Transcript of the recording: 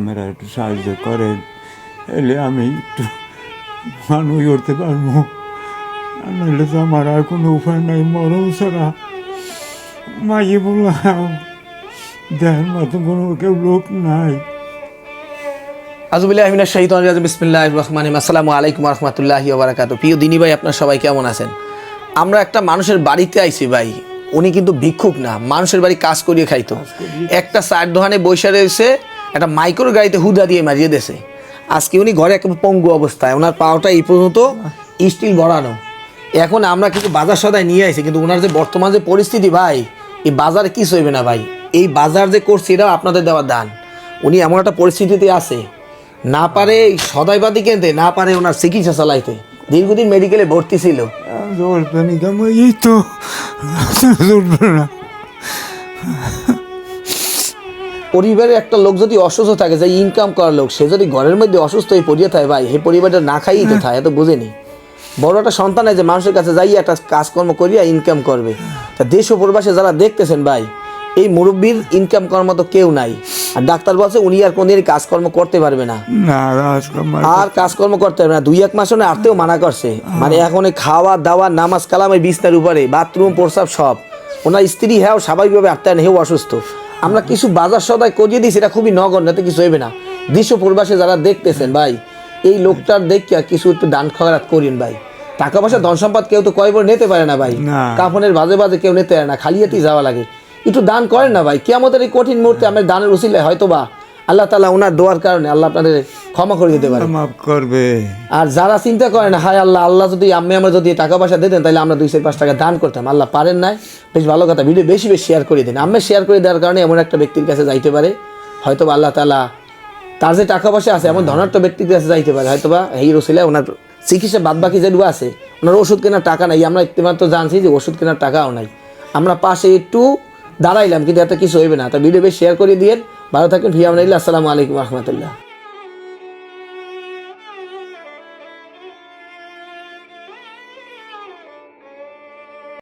আমরা একটু সাহায্য করেন, এলে আমি একটু মানুষ করতে পারবো। নাহলে তো আমার আর কোনো উপায় নাই, মরণ ছাড়া। মাইয়ে বললাম দেখার মতো কোনো কেউ লোক নাই। আযুবিল্লাহি মিনাশ শাইতানির রাজিম। বিসমিল্লাহির রহমানির রহিম। আসসালামু আলাইকুম ওয়া রাহমাতুল্লাহি ওয়া বারাকাতুহু। প্রিয় দিনী ভাই, আপনারা সবাই কেমন আছেন? আমরা একটা মানুষের বাড়িতে আইছি ভাই, উনি কিন্তু ভিক্ষুক না, মানুষের বাড়ি কাজ করিয়ে খাইতো। একটা চায়ের দোকানে বসে রয়েছে, একটা মাইক্রো গাড়িতে হুদা দিয়ে মারিয়ে দিয়েছে। আজকে উনি ঘরে একেবারে পঙ্গু অবস্থায়, ওনার পাওয়াটা এই পর্যন্ত স্টিল ভরানো। এখন আমরা কিন্তু বাজার সদায় নিয়ে আইছি, কিন্তু ওনার যে বর্তমান যে পরিস্থিতি ভাই, এই বাজারে কিছু হইবে না ভাই। এই বাজার যে করছি এটা আপনাদের দেওয়ার দান। উনি এমন একটা পরিস্থিতিতে আছে, না পারে সদাইবাদী কিনতে, না পারে ওনার চিকিৎসা চালাইতে। দীর্ঘদিন মেডিকেলে ভর্তি ছিল। এই তো না। পরিবারের একটা লোক যদি অসুস্থ থাকে, যে ইনকাম করার লোক, সে যদি ঘরের মধ্যে অসুস্থ হয়ে পড়িয়ে থাকে ভাই, এই পরিবারটা না খাইই তো থাকে, এত বুঝেনি। বড় একটা সন্তান আছে, মানুষের কাছে যাই একটা কাজকর্ম করিয়া ইনকাম করবে। তা দেশ ও প্রবাসে যারা দেখতেছেন ভাই, এই মুরব্বীর ইনকাম করার মতো কেউ নাই। আর ডাক্তার বলছে উনি আর কোনদিন কাজকর্ম করতে পারবে না, আর কাজকর্ম করতে পারবে না। 2-1 মাস আরতেও মানা করছে। মানে এখন খাওয়া দাওয়া, নামাজ কালাম, এই বিছনার উপরে, বাথরুম প্রসাব সব। ওনার স্ত্রী হ্যাঁ স্বাভাবিকভাবে আটতে হেও অসুস্থ। আমরা কিছু বাজার সদায় করিয়ে দিই, সেটা খুবই নগণ্য, এতে কিছু হইবে না। দেশ ও প্রবাসে যারা দেখতেছেন ভাই, এই লোকটার দেখিয়া কিছু একটু দান খয়রাত করিন ভাই। টাকা পয়সা ধন সম্পদ কেউ তো কয়বার নিতে পারে না ভাই, কাফনের বাজে বাজে কেউ নিতে পারে না, খালি হাতেই যাওয়া লাগে। একটু দান করেন না ভাই। কিয়ামতের এই কঠিন মুহূর্তে আমরা দানের উসিলায় হয়তো বা আল্লাহ তাআলা ওনার দোয়ার কারণে আল্লাহ আপনাদের ক্ষমা করে দিতে পারে, মাফ করবে। আর যারা চিন্তা করেন হায় আল্লাহ যদি আমরা যদি টাকা পয়সা দিতেন, তাহলে আমরা 2-5 টাকা দান করতাম, আল্লাহ পারেন নাই। বেশ ভালো কথা, ভিডিও বেশি বেশি শেয়ার করে দিন। আমরা শেয়ার করে দেওয়ার কারণে এমন একটা ব্যক্তির কাছে যাইতে পারে, হয়তো বা আল্লাহ তাআলা তার যে টাকা পয়সা আছে এমন ধনাঢ্য ব্যক্তির কাছে যাইতে পারে, হয়তো বা এই রসিলায় ওনার চিকিৎসা বাদ বাকি যেগুলো আছে, ওনার ওষুধ কেনার টাকা নাই। আমরা ইতিমাত্র জানছি যে ওষুধ কেনার টাকাও নাই। আমরা পাশে একটু দাঁড়াইলাম, কিন্তু এত কিছু হইবে না। তা ভিডিও বেশি শেয়ার করে দিয়ে ভালো থাকেন। ফি আমানিল্লাহ। আসসালামু আলাইকুম ওয়া রাহমাতুল্লাহ।